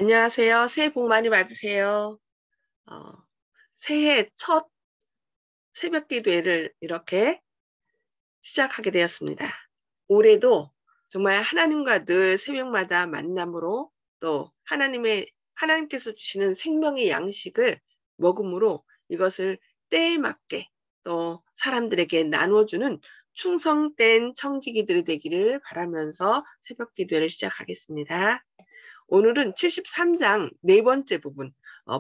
안녕하세요. 새해 복 많이 받으세요. 어, 새해 첫 새벽 기도회를 이렇게 시작하게 되었습니다. 올해도 정말 하나님과 늘 새벽마다 만남으로 또 하나님께서 주시는 생명의 양식을 먹음으로 이것을 때에 맞게 또 사람들에게 나눠주는 충성된 청지기들이 되기를 바라면서 새벽 기도회를 시작하겠습니다. 오늘은 73장 네 번째 부분,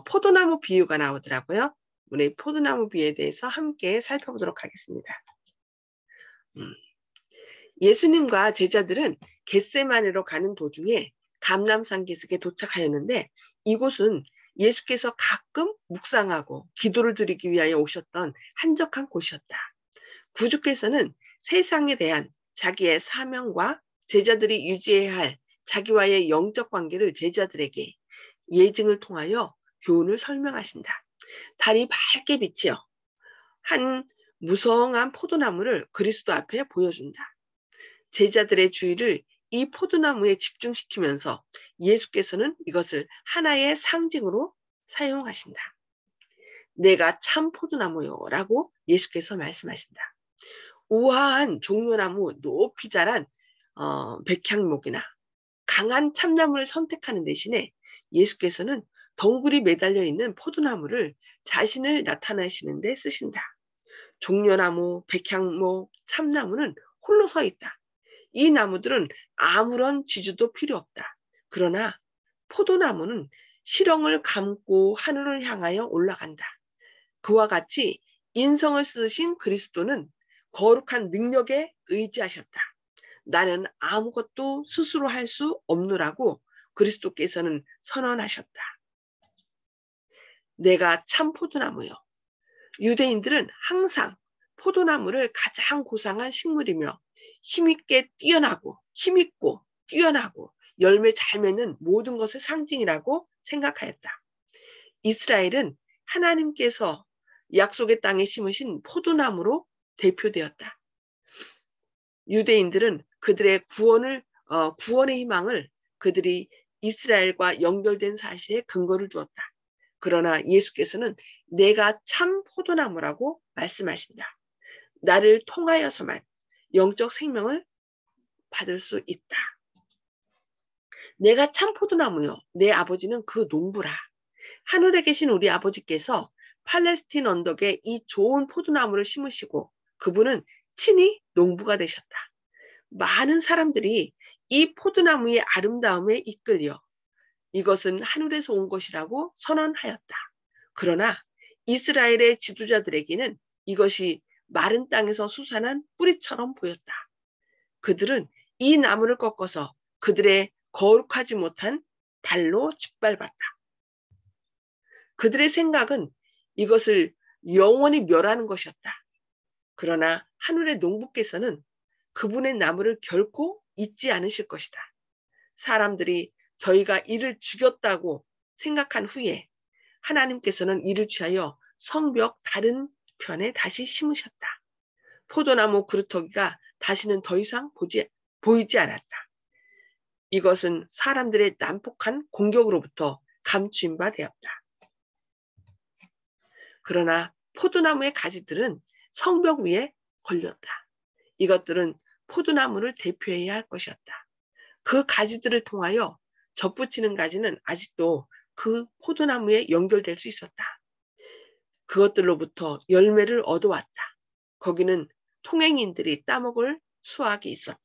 포도나무 비유가 나오더라고요. 우리 포도나무 비유에 대해서 함께 살펴보도록 하겠습니다. 예수님과 제자들은 겟세마네로 가는 도중에 감람산 기슭에 도착하였는데 이곳은 예수께서 가끔 묵상하고 기도를 드리기 위하여 오셨던 한적한 곳이었다. 구주께서는 세상에 대한 자기의 사명과 제자들이 유지해야 할 자기와의 영적 관계를 제자들에게 예증을 통하여 교훈을 설명하신다. 달이 밝게 비치어 한 무성한 포도나무를 그리스도 앞에 보여준다. 제자들의 주의를 이 포도나무에 집중시키면서 예수께서는 이것을 하나의 상징으로 사용하신다. 내가 참 포도나무요 라고 예수께서 말씀하신다. 우아한 종려나무 높이 자란 백향목이나 강한 참나무를 선택하는 대신에 예수께서는 덩굴이 매달려 있는 포도나무를 자신을 나타내시는 데 쓰신다. 종려나무, 백향목, 참나무는 홀로 서 있다. 이 나무들은 아무런 지주도 필요 없다. 그러나 포도나무는 실형을 감고 하늘을 향하여 올라간다. 그와 같이 인성을 쓰신 그리스도는 거룩한 능력에 의지하셨다. 나는 아무것도 스스로 할 수 없노라고 그리스도께서는 선언하셨다. 내가 참 포도나무요. 유대인들은 항상 포도나무를 가장 고상한 식물이며 힘있고 뛰어나고 열매 잘 맺는 모든 것의 상징이라고 생각하였다. 이스라엘은 하나님께서 약속의 땅에 심으신 포도나무로 대표되었다. 유대인들은 그들의 구원의 희망을 그들이 이스라엘과 연결된 사실에 근거를 두었다. 그러나 예수께서는 내가 참 포도나무라고 말씀하신다. 나를 통하여서만 영적 생명을 받을 수 있다. 내가 참 포도나무요. 내 아버지는 그 농부라. 하늘에 계신 우리 아버지께서 팔레스틴 언덕에 이 좋은 포도나무를 심으시고 그분은 친히 농부가 되셨다. 많은 사람들이 이 포도나무의 아름다움에 이끌려 이것은 하늘에서 온 것이라고 선언하였다. 그러나 이스라엘의 지도자들에게는 이것이 마른 땅에서 솟아난 뿌리처럼 보였다. 그들은 이 나무를 꺾어서 그들의 거룩하지 못한 발로 짓밟았다. 그들의 생각은 이것을 영원히 멸하는 것이었다. 그러나 하늘의 농부께서는 그분의 나무를 결코 잊지 않으실 것이다. 사람들이 저희가 이를 죽였다고 생각한 후에 하나님께서는 이를 취하여 성벽 다른 편에 다시 심으셨다. 포도나무 그루터기가 다시는 더 이상 보이지 않았다. 이것은 사람들의 난폭한 공격으로부터 감추인 바 되었다. 그러나 포도나무의 가지들은 성벽 위에 걸렸다. 이것들은 포도나무를 대표해야 할 것이었다. 그 가지들을 통하여 접붙이는 가지는 아직도 그 포도나무에 연결될 수 있었다. 그것들로부터 열매를 얻어왔다. 거기는 통행인들이 따먹을 수확이 있었다.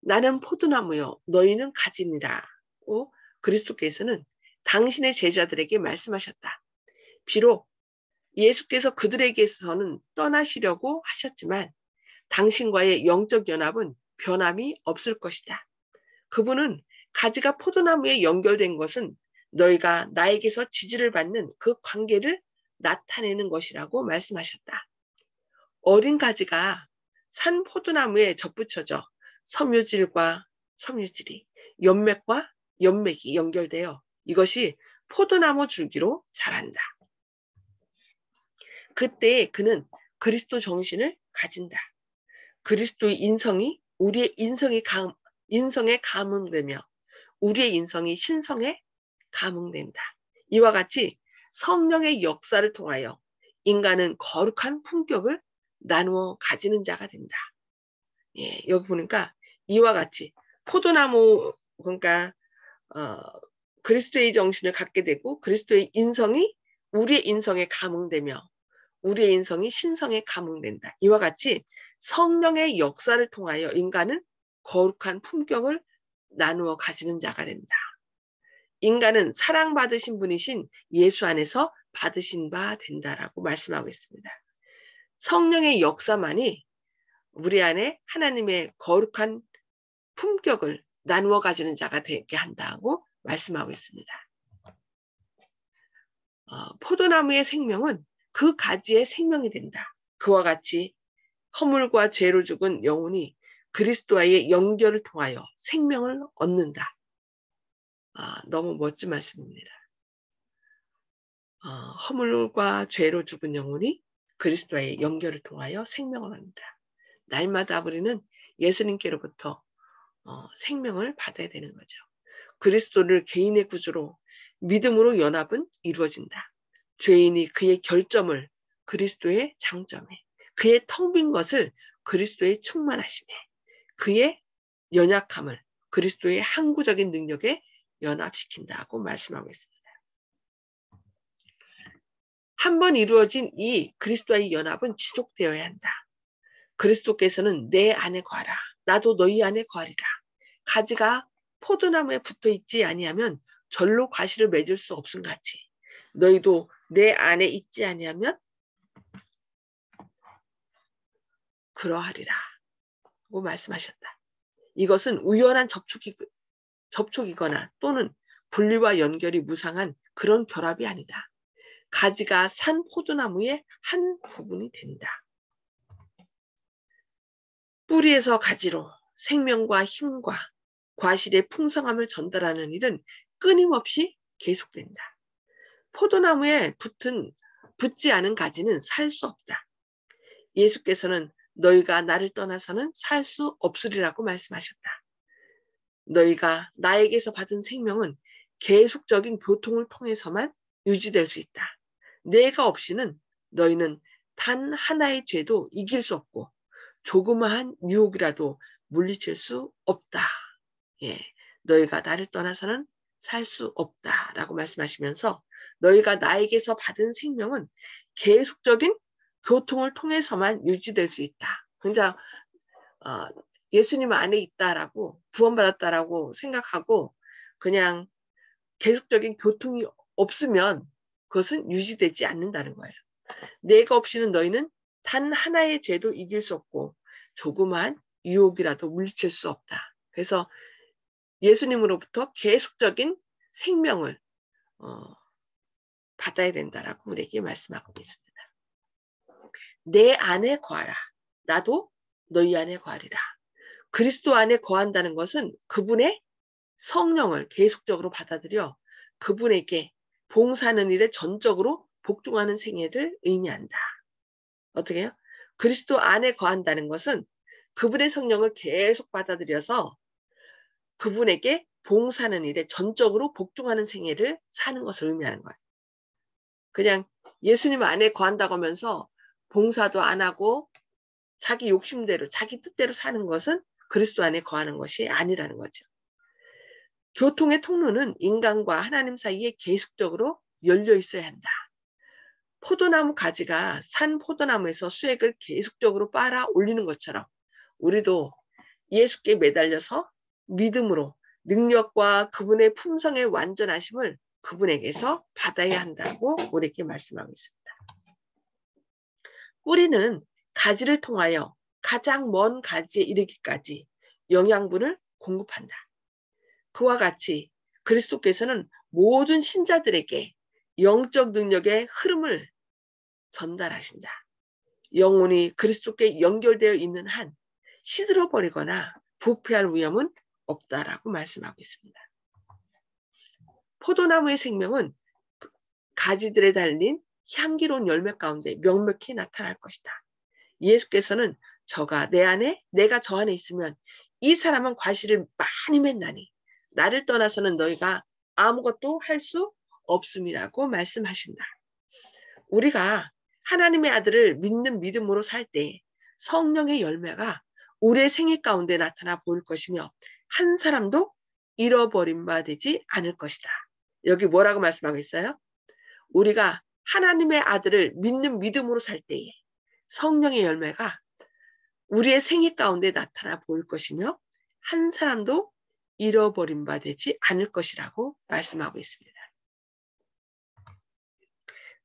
나는 포도나무요, 너희는 가지니라. 그리스도께서는 당신의 제자들에게 말씀하셨다. 비록 예수께서 그들에게서는 떠나시려고 하셨지만 당신과의 영적 연합은 변함이 없을 것이다. 그분은 가지가 포도나무에 연결된 것은 너희가 나에게서 지지를 받는 그 관계를 나타내는 것이라고 말씀하셨다. 어린 가지가 산 포도나무에 접붙여져 섬유질과 섬유질이, 연맥과 연맥이 연결되어 이것이 포도나무 줄기로 자란다. 그때 그는 그리스도 정신을 가진다. 그리스도의 인성이 우리의 인성에 감응되며 우리의 인성이 신성에 감응된다. 이와 같이 성령의 역사를 통하여 인간은 거룩한 품격을 나누어 가지는 자가 된다. 예, 여기 보니까 이와 같이 포도나무, 그러니까 그리스도의 정신을 갖게 되고 그리스도의 인성이 우리의 인성에 감응되며 우리의 인성이 신성에 감응된다. 이와 같이 성령의 역사를 통하여 인간은 거룩한 품격을 나누어 가지는 자가 된다. 인간은 사랑받으신 분이신 예수 안에서 받으신 바 된다라고 말씀하고 있습니다. 성령의 역사만이 우리 안에 하나님의 거룩한 품격을 나누어 가지는 자가 되게 한다고 말씀하고 있습니다. 포도나무의 생명은 그 가지의 생명이 된다. 그와 같이 허물과 죄로 죽은 영혼이 그리스도와의 연결을 통하여 생명을 얻는다. 너무 멋진 말씀입니다. 허물과 죄로 죽은 영혼이 그리스도와의 연결을 통하여 생명을 얻는다. 날마다 우리는 예수님께로부터 생명을 받아야 되는 거죠. 그리스도를 개인의 구주로 믿음으로 연합은 이루어진다. 죄인이 그의 결점을 그리스도의 장점에, 그의 텅 빈 것을 그리스도의 충만하심에, 그의 연약함을 그리스도의 항구적인 능력에 연합시킨다고 말씀하고 있습니다. 한번 이루어진 이 그리스도와의 연합은 지속되어야 한다. 그리스도께서는 내 안에 거하라. 나도 너희 안에 거하리라. 가지가 포도나무에 붙어 있지 아니하면 절로 과실을 맺을 수 없음 같이 너희도 내 안에 있지 아니하면 그러하리라. 고 말씀하셨다. 이것은 우연한 접촉이거나 또는 분리와 연결이 무상한 그런 결합이 아니다. 가지가 산 포도나무의 한 부분이 된다. 뿌리에서 가지로 생명과 힘과 과실의 풍성함을 전달하는 일은 끊임없이 계속된다. 포도나무에 붙지 않은 가지는 살 수 없다. 예수께서는 너희가 나를 떠나서는 살 수 없으리라고 말씀하셨다. 너희가 나에게서 받은 생명은 계속적인 교통을 통해서만 유지될 수 있다. 내가 없이는 너희는 단 하나의 죄도 이길 수 없고 조그마한 유혹이라도 물리칠 수 없다. 예, 너희가 나를 떠나서는 살 수 없다라고 말씀하시면서 너희가 나에게서 받은 생명은 계속적인 교통을 통해서만 유지될 수 있다. 그러니까 예수님 안에 있다라고 구원받았다라고 생각하고 그냥 계속적인 교통이 없으면 그것은 유지되지 않는다는 거예요. 내가 없이는 너희는 단 하나의 죄도 이길 수 없고 조그만 유혹이라도 물리칠 수 없다. 그래서 예수님으로부터 계속적인 생명을 받아야 된다라고 우리에게 말씀하고 있습니다. 내 안에 거하라. 나도 너희 안에 거하리라. 그리스도 안에 거한다는 것은 그분의 성령을 계속적으로 받아들여 그분에게 봉사하는 일에 전적으로 복종하는 생애를 의미한다. 어떻게 해요? 그리스도 안에 거한다는 것은 그분의 성령을 계속 받아들여서 그분에게 봉사하는 일에 전적으로 복종하는 생애를 사는 것을 의미하는 거예요. 그냥 예수님 안에 거한다고 하면서 봉사도 안 하고 자기 욕심대로 자기 뜻대로 사는 것은 그리스도 안에 거하는 것이 아니라는 거죠. 교통의 통로는 인간과 하나님 사이에 계속적으로 열려 있어야 한다. 포도나무 가지가 산 포도나무에서 수액을 계속적으로 빨아 올리는 것처럼 우리도 예수께 매달려서 믿음으로 능력과 그분의 품성의 완전하심을 그분에게서 받아야 한다고 우리에게 말씀하고 있습니다. 뿌리는 가지를 통하여 가장 먼 가지에 이르기까지 영양분을 공급한다. 그와 같이 그리스도께서는 모든 신자들에게 영적 능력의 흐름을 전달하신다. 영혼이 그리스도께 연결되어 있는 한 시들어버리거나 부패할 위험은 없다라고 말씀하고 있습니다. 포도나무의 생명은 가지들에 달린 향기로운 열매 가운데 명백히 나타날 것이다. 예수께서는 저가 내 안에 내가 저 안에 있으면 이 사람은 과실을 많이 맺나니 나를 떠나서는 너희가 아무것도 할 수 없음이라고 말씀하신다. 우리가 하나님의 아들을 믿는 믿음으로 살 때 성령의 열매가 우리의 생애 가운데 나타나 보일 것이며 한 사람도 잃어버린 바 되지 않을 것이다. 여기 뭐라고 말씀하고 있어요? 우리가 하나님의 아들을 믿는 믿음으로 살 때에 성령의 열매가 우리의 생애 가운데 나타나 보일 것이며 한 사람도 잃어버린 바 되지 않을 것이라고 말씀하고 있습니다.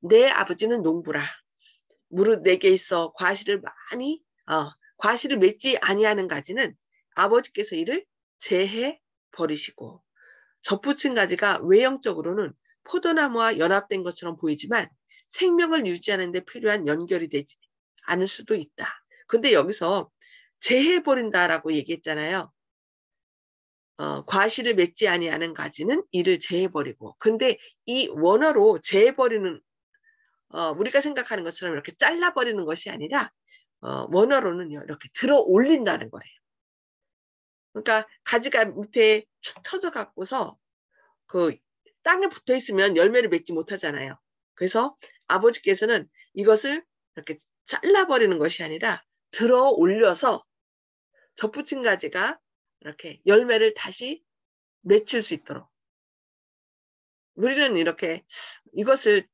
내 아버지는 농부라. 무릇 내게 있어 과실을 맺지 아니하는 가지는 아버지께서 이를 제해 버리시고, 접붙인 가지가 외형적으로는 포도나무와 연합된 것처럼 보이지만 생명을 유지하는 데 필요한 연결이 되지 않을 수도 있다. 근데 여기서 제해버린다라고 얘기했잖아요. 과실을 맺지 아니하는 가지는 이를 제해버리고. 근데 이 원어로 제해버리는 우리가 생각하는 것처럼 이렇게 잘라버리는 것이 아니라 원어로는요, 이렇게 들어 올린다는 거예요. 그러니까 가지가 밑에 축 터져 갖고서 그 땅에 붙어 있으면 열매를 맺지 못하잖아요. 그래서 아버지께서는 이것을 이렇게 잘라버리는 것이 아니라 들어 올려서 접붙인 가지가 이렇게 열매를 다시 맺힐 수 있도록. 우리는 이렇게 이것을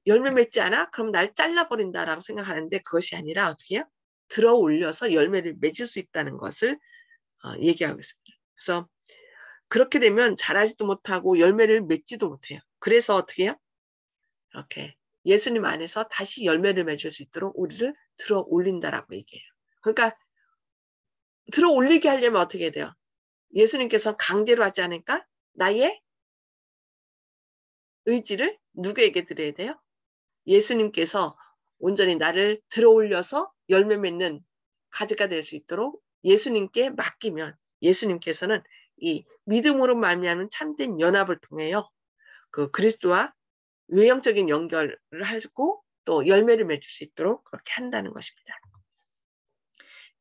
열매 맺지 않아? 그럼 날 잘라버린다라고 생각하는데 그것이 아니라 어떻게 해요? 들어 올려서 열매를 맺을 수 있다는 것을 얘기하고 있습니다. 그래서 그렇게 되면 자라지도 못하고 열매를 맺지도 못해요. 그래서 어떻게 해요? 이렇게 예수님 안에서 다시 열매를 맺을 수 있도록 우리를 들어 올린다라고 얘기해요. 그러니까 들어 올리게 하려면 어떻게 해야 돼요? 예수님께서 강제로 하지 않을까? 나의 의지를 누구에게 드려야 돼요? 예수님께서 온전히 나를 들어 올려서 열매 맺는 가지가 될 수 있도록 예수님께 맡기면 예수님께서는 이 믿음으로 말미암은 참된 연합을 통해요. 그 그리스도와 외형적인 연결을 하고 또 열매를 맺을 수 있도록 그렇게 한다는 것입니다.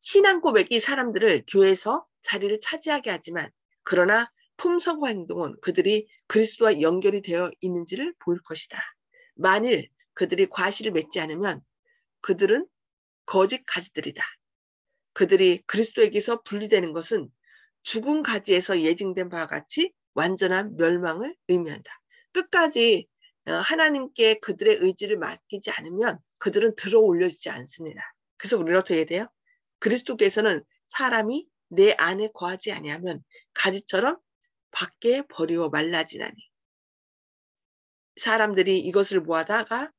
신앙 고백이 사람들을 교회에서 자리를 차지하게 하지만 그러나 품성과 행동은 그들이 그리스도와 연결이 되어 있는지를 보일 것이다. 만일 그들이 과실을 맺지 않으면 그들은 거짓 가지들이다. 그들이 그리스도에게서 분리되는 것은 죽은 가지에서 예증된 바와 같이 완전한 멸망을 의미한다. 끝까지 하나님께 그들의 의지를 맡기지 않으면 그들은 들어 올려지지 않습니다. 그래서 우리는 어떻게 해야 돼요? 그리스도께서는 사람이 내 안에 거하지 아니하면 가지처럼 밖에 버리워 말라지나니 사람들이 이것을 모아다가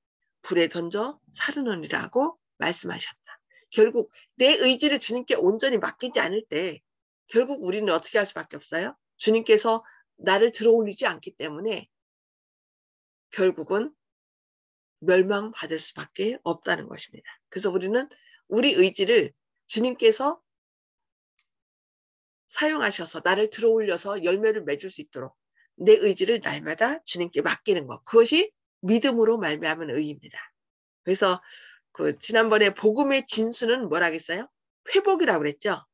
불에 던져 사르느니라고 말씀하셨다. 결국 내 의지를 주님께 온전히 맡기지 않을 때 결국 우리는 어떻게 할 수밖에 없어요? 주님께서 나를 들어 올리지 않기 때문에 결국은 멸망받을 수밖에 없다는 것입니다. 그래서 우리는 우리 의지를 주님께서 사용하셔서 나를 들어 올려서 열매를 맺을 수 있도록 내 의지를 날마다 주님께 맡기는 것. 그것이 믿음으로 말미암은 의입니다. 그래서 그 지난번에 복음의 진수는 뭐라겠어요? 회복이라고 그랬죠.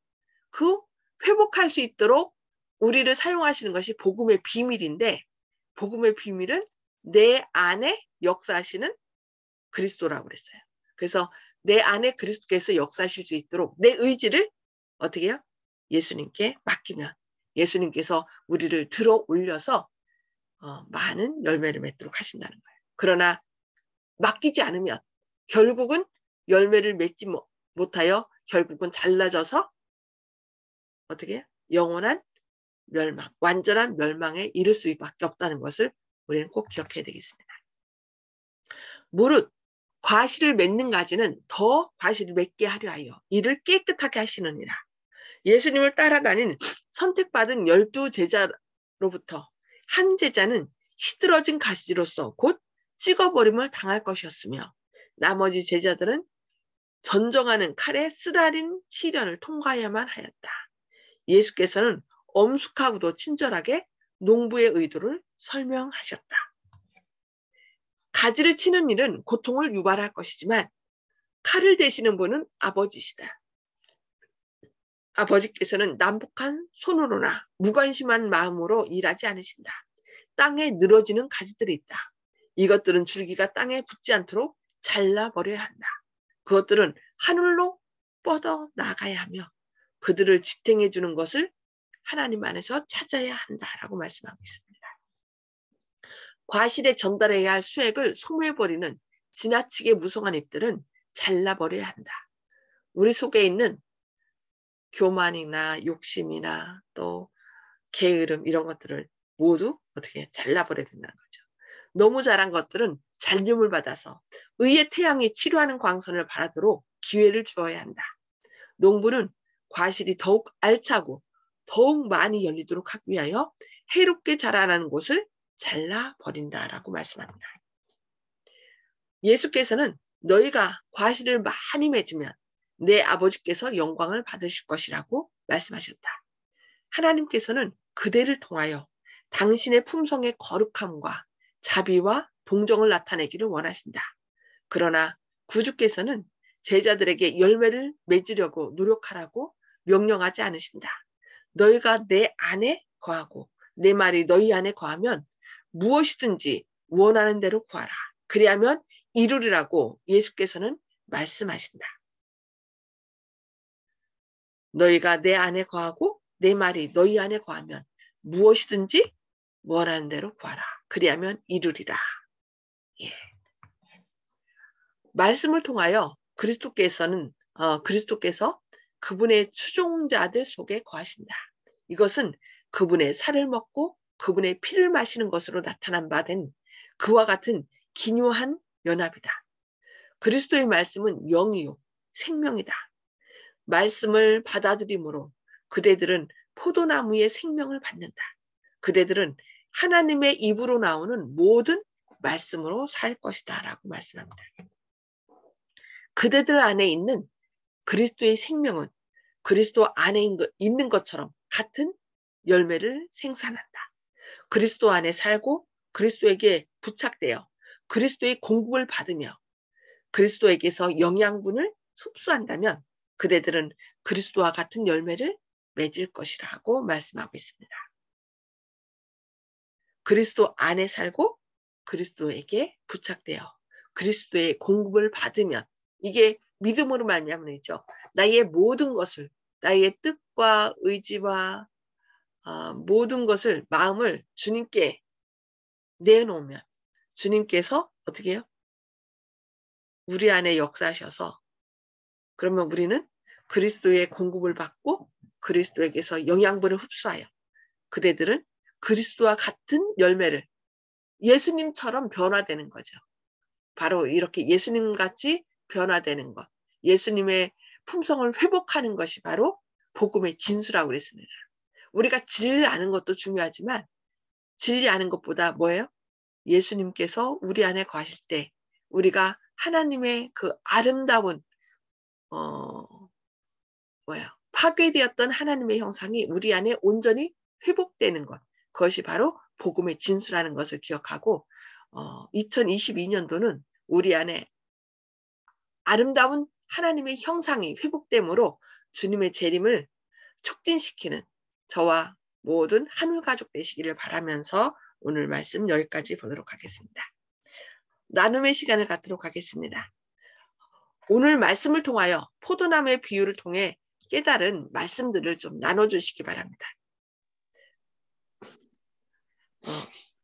그 회복할 수 있도록 우리를 사용하시는 것이 복음의 비밀인데 복음의 비밀은 내 안에 역사하시는 그리스도라고 그랬어요. 그래서 내 안에 그리스도께서 역사하실 수 있도록 내 의지를 어떻게 해요? 예수님께 맡기면 예수님께서 우리를 들어 올려서 많은 열매를 맺도록 하신다는 거예요. 그러나 맡기지 않으면 결국은 열매를 맺지 못하여 결국은 잘라져서 어떻게 해요? 영원한 멸망, 완전한 멸망에 이를 수밖에 없다는 것을 우리는 꼭 기억해야 되겠습니다. 무릇 과실을 맺는 가지는 더 과실을 맺게 하려 하여 이를 깨끗하게 하시느니라. 예수님을 따라다닌 선택받은 12제자로부터 한 제자는 시들어진 가지로서 곧 찍어버림을 당할 것이었으며 나머지 제자들은 전정하는 칼의 쓰라린 시련을 통과해야만 하였다. 예수께서는 엄숙하고도 친절하게 농부의 의도를 설명하셨다. 가지를 치는 일은 고통을 유발할 것이지만 칼을 대시는 분은 아버지시다. 아버지께서는 남북한 손으로나 무관심한 마음으로 일하지 않으신다. 땅에 늘어지는 가지들이 있다. 이것들은 줄기가 땅에 붙지 않도록 잘라버려야 한다. 그것들은 하늘로 뻗어 나가야 하며 그들을 지탱해 주는 것을 하나님 안에서 찾아야 한다라고 말씀하고 있습니다. 과실에 전달해야 할 수액을 소모해버리는 지나치게 무성한 잎들은 잘라버려야 한다. 우리 속에 있는 교만이나 욕심이나 또 게으름 이런 것들을 모두 어떻게 잘라버려야 된다는 거죠. 너무 자란 것들은 잔류물 받아서 의의 태양이 치료하는 광선을 바라도록 기회를 주어야 한다. 농부는 과실이 더욱 알차고 더욱 많이 열리도록 하기 위하여 해롭게 자라나는 곳을 잘라버린다라고 말씀합니다. 예수께서는 너희가 과실을 많이 맺으면 내 아버지께서 영광을 받으실 것이라고 말씀하셨다. 하나님께서는 그대를 통하여 당신의 품성의 거룩함과 자비와 동정을 나타내기를 원하신다. 그러나 구주께서는 제자들에게 열매를 맺으려고 노력하라고 명령하지 않으신다. 너희가 내 안에 거하고 내 말이 너희 안에 거하면 무엇이든지 원하는 대로 구하라. 그리하면 이루리라고 예수께서는 말씀하신다. 너희가 내 안에 거하고 내 말이 너희 안에 거하면 무엇이든지 원하는 대로 구하라. 그리하면 이루리라. 예. 말씀을 통하여 그리스도께서 그분의 추종자들 속에 거하신다. 이것은 그분의 살을 먹고 그분의 피를 마시는 것으로 나타난 바 된 그와 같은 기묘한 연합이다. 그리스도의 말씀은 영이요 생명이다. 말씀을 받아들임으로 그대들은 포도나무의 생명을 받는다. 그대들은 하나님의 입으로 나오는 모든 말씀으로 살 것이다 라고 말씀합니다. 그대들 안에 있는 그리스도의 생명은 그리스도 안에 있는 것처럼 같은 열매를 생산한다. 그리스도 안에 살고 그리스도에게 부착되어 그리스도의 공급을 받으며 그리스도에게서 영양분을 흡수한다면 그대들은 그리스도와 같은 열매를 맺을 것이라고 말씀하고 있습니다. 그리스도 안에 살고 그리스도에게 부착되어 그리스도의 공급을 받으면 이게 믿음으로 말미암으죠. 나의 모든 것을 나의 뜻과 의지와 모든 것을 마음을 주님께 내놓으면 주님께서 어떻게 해요? 우리 안에 역사하셔서 그러면 우리는 그리스도의 공급을 받고 그리스도에게서 영양분을 흡수하여 그대들은 그리스도와 같은 열매를 예수님처럼 변화되는 거죠. 바로 이렇게 예수님같이 변화되는 것, 예수님의 품성을 회복하는 것이 바로 복음의 진수라고 그랬습니다. 우리가 진리 아는 것도 중요하지만 진리 아는 것보다 뭐예요? 예수님께서 우리 안에 거하실 때 우리가 하나님의 그 아름다운 파괴되었던 하나님의 형상이 우리 안에 온전히 회복되는 것. 그것이 바로 복음의 진수라는 것을 기억하고 2022년도는 우리 안에 아름다운 하나님의 형상이 회복됨으로 주님의 재림을 촉진시키는 저와 모든 하늘 가족 되시기를 바라면서 오늘 말씀 여기까지 보도록 하겠습니다. 나눔의 시간을 갖도록 하겠습니다. 오늘 말씀을 통하여 포도나무의 비유를 통해 깨달은 말씀들을 좀 나눠주시기 바랍니다.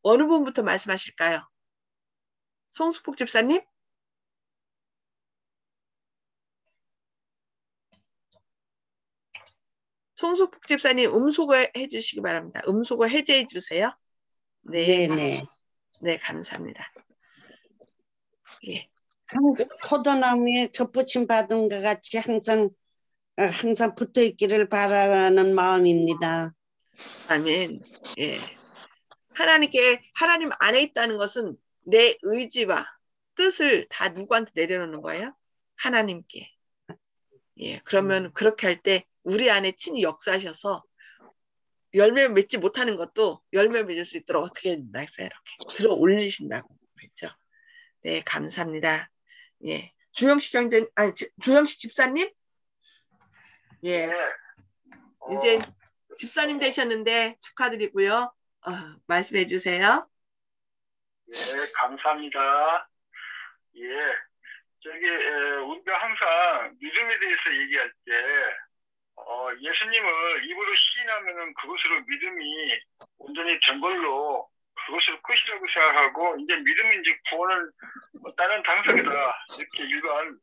어느 분부터 말씀하실까요? 송수폭 집사님? 송수폭 집사님 음소거 해주시기 바랍니다. 음소거 해제해 주세요. 네, 네, 감사합니다. 예. 포도나무에 젖붙임 받은 것 같이 항상 붙어 있기를 바라는 마음입니다. 아멘. 예. 하나님 안에 있다는 것은 내 의지와 뜻을 다 누구한테 내려놓는 거예요? 하나님께. 예. 그러면 그렇게 할 때 우리 안에 친히 역사하셔서 열매 맺지 못하는 것도 열매 맺을 수 있도록 어떻게 된다 했어요? 이렇게 들어 올리신다고 그랬죠. 네, 감사합니다. 예. 조영식 집사님? 예. 이제 집사님 되셨는데 축하드리고요. 말씀해 주세요. 예, 감사합니다. 예, 우리가 항상 믿음에 대해서 얘기할 때, 예수님을 입으로 시인하면은 그것으로 믿음이 온전히 된 걸로 그것으로 끝이라고 생각하고, 이제 믿음이 이제 구원을 따른 당사이다. 이렇게 일반,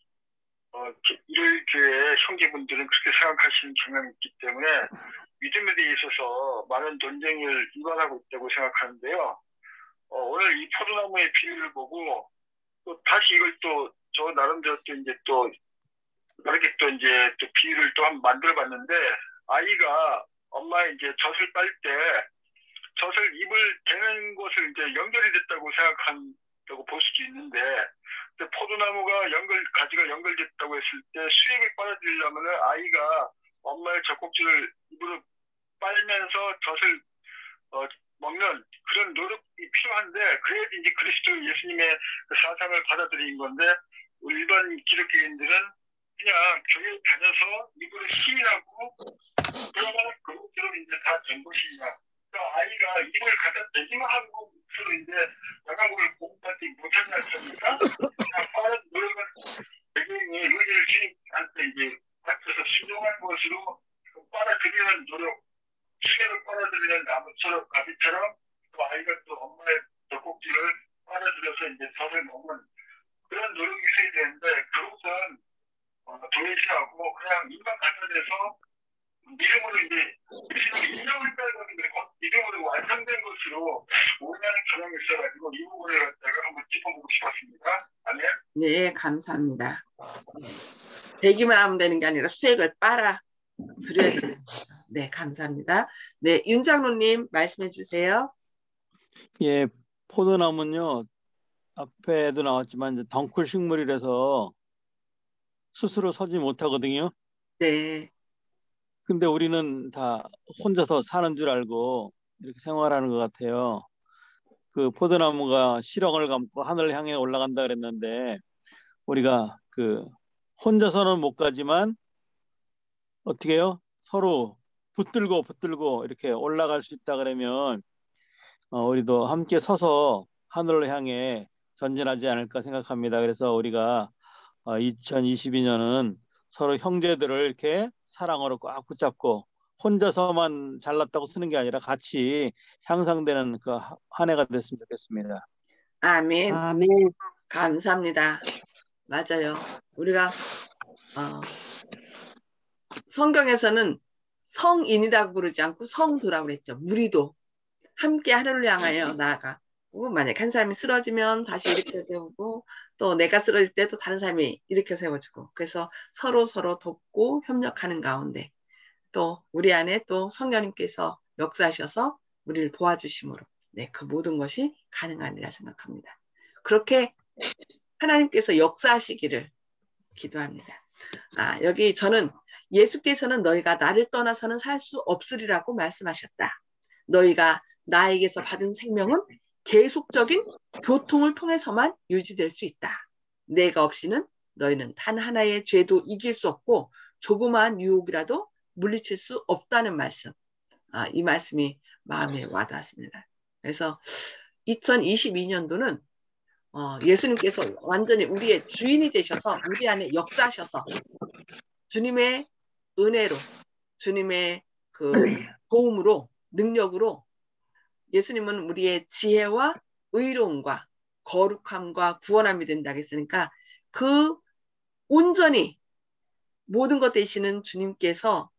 일요일교회 형제분들은 그렇게 생각하시는 경향이 있기 때문에 믿음에 대해 있어서 많은 논쟁을 일반하고 있다고 생각하는데요. 오늘 이 포도나무의 비유를 보고 또 다시 이걸 또 저 나름대로 또 이제 또 그렇게 또 이제 또 비유를 또 한번 만들어 봤는데 아이가 엄마의 이제 젖을 빨 때 젖을 입을 대는 것을 이제 연결이 됐다고 생각한다고 볼 수도 있는데 포도나무가 가지가 연결됐다고 했을 때 수액을 빨아들이려면은 아이가 엄마의 젖꼭지를 입으로 빨면서 젖을 먹는 그런 노력이 필요한데 그래야지 이제 그리스도 예수님의 그 사상을 받아들인 건데 우리 일반 기독교인들은 그냥 교회 다녀서 입으로 시인하고 그러면 그것처럼 이제 다 된 것이냐. 그러니까 아이가 입을 갖다 대기만 하고 서로 이제 나가고를 공부받지 못하지 않습니까? 그냥 빠른 노력은 배경이 의지를 주님한테 이제 앞에서 순종한 것으로 빨아들이는 노력 수액을 빨아들이는 나무처럼 가비처럼 또 아이가 또 엄마의 젖꼭지를 빨아들여서 이제 젖을 먹는 그런 노력이 있어야 되는데 그것은 도외시하고 그냥 일반 갖다 대서 믿음으로 이제 예수님이 인정을 빼고 있는데 믿음으로 완성된 것으로 오해하는 경향이 있어가지고 이 부분을 갖다가 한번 짚어보고 싶었습니다. 아멘. 네, 감사합니다. 대기만 하면 되는 게 아니라 수액을 빨아 드려야 되는 거죠. 네, 감사합니다. 네, 윤장로님 말씀해 주세요. 예, 포도나무는요, 앞에도 나왔지만 이제 덩쿨 식물이라서 스스로 서지 못하거든요. 네. 근데 우리는 다 혼자서 사는 줄 알고 이렇게 생활하는 것 같아요. 그 포도나무가 시렁을 감고 하늘을 향해 올라간다 그랬는데 우리가 그 혼자서는 못 가지만 어떻게 해요? 서로 붙들고 이렇게 올라갈 수 있다 그러면 우리도 함께 서서 하늘을 향해 전진하지 않을까 생각합니다. 그래서 우리가 2022년은 서로 형제들을 이렇게 사랑으로 꽉 붙잡고 혼자서만 잘났다고 쓰는 게 아니라 같이 향상되는 그 한 해가 됐으면 좋겠습니다. 아멘. 아멘. 감사합니다. 맞아요. 우리가 성경에서는 성인이라고 부르지 않고 성도라고 그랬죠. 무리도 함께 하늘을 향하여 나아가. 만약 한 사람이 쓰러지면 다시 일으켜 세우고 또 내가 쓰러질 때 또 다른 사람이 일으켜 세워주고 그래서 서로 돕고 협력하는 가운데 또 우리 안에 또 성령님께서 역사하셔서 우리를 도와주심으로 네, 그 모든 것이 가능하리라 생각합니다. 그렇게 하나님께서 역사하시기를 기도합니다. 여기 저는 예수께서는 너희가 나를 떠나서는 살 수 없으리라고 말씀하셨다. 너희가 나에게서 받은 생명은 계속적인 교통을 통해서만 유지될 수 있다. 내가 없이는 너희는 단 하나의 죄도 이길 수 없고 조그마한 유혹이라도 물리칠 수 없다는 말씀. 이 말씀이 마음에 와닿았습니다. 그래서 2022년도는 예수님께서 완전히 우리의 주인이 되셔서 우리 안에 역사하셔서 주님의 은혜로 주님의 그 도움으로 능력으로 예수님은 우리의 지혜와 의로움과 거룩함과 구원함이 된다고 했으니까 그 온전히 모든 것 되시는 주님께서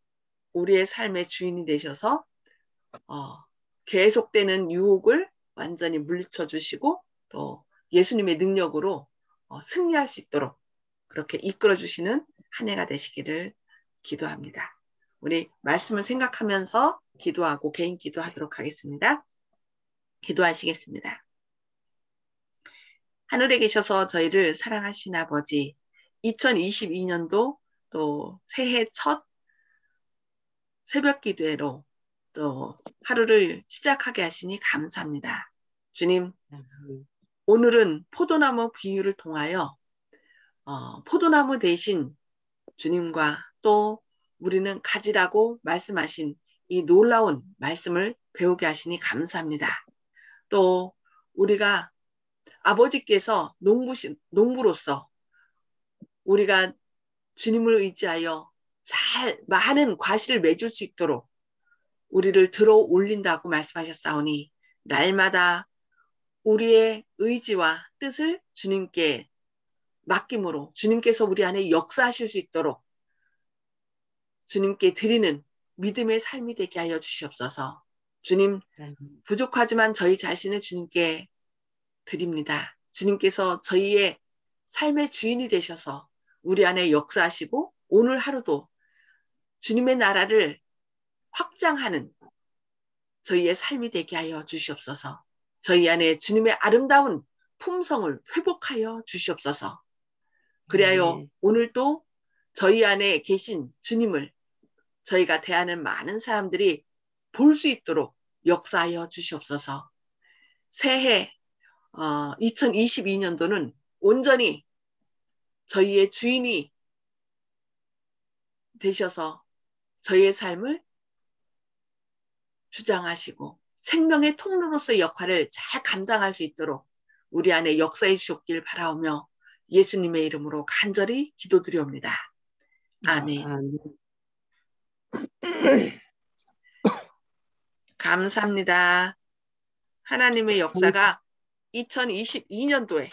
우리의 삶의 주인이 되셔서 계속되는 유혹을 완전히 물리쳐 주시고 또 예수님의 능력으로 승리할 수 있도록 그렇게 이끌어 주시는 한 해가 되시기를 기도합니다. 우리 말씀을 생각하면서 기도하고 개인 기도하도록 하겠습니다. 기도하시겠습니다. 하늘에 계셔서 저희를 사랑하신 아버지, 2022년도 또 새해 첫 새벽 기도회로 또 하루를 시작하게 하시니 감사합니다. 주님, 오늘은 포도나무 비유를 통하여 포도나무 대신 주님과 또 우리는 가지라고 말씀하신 이 놀라운 말씀을 배우게 하시니 감사합니다. 또 우리가 아버지께서 농부로서 우리가 주님을 의지하여 잘 많은 과실을 맺을 수 있도록 우리를 들어 올린다고 말씀하셨사오니 날마다 우리의 의지와 뜻을 주님께 맡김으로 주님께서 우리 안에 역사하실 수 있도록 주님께 드리는 믿음의 삶이 되게 하여 주시옵소서. 주님, 부족하지만 저희 자신을 주님께 드립니다. 주님께서 저희의 삶의 주인이 되셔서 우리 안에 역사하시고 오늘 하루도 주님의 나라를 확장하는 저희의 삶이 되게 하여 주시옵소서. 저희 안에 주님의 아름다운 품성을 회복하여 주시옵소서. 그리하여 오늘도 저희 안에 계신 주님을 저희가 대하는 많은 사람들이 볼 수 있도록 역사하여 주시옵소서. 새해 2022년도는 온전히 저희의 주인이 되셔서 저희의 삶을 주장하시고 생명의 통로로서의 역할을 잘 감당할 수 있도록 우리 안에 역사해 주셨길 바라오며 예수님의 이름으로 간절히 기도드리옵니다. 아멘. 감사합니다. 하나님의 역사가 2022년도에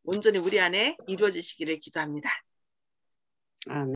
온전히 우리 안에 이루어지시기를 기도합니다. 아멘.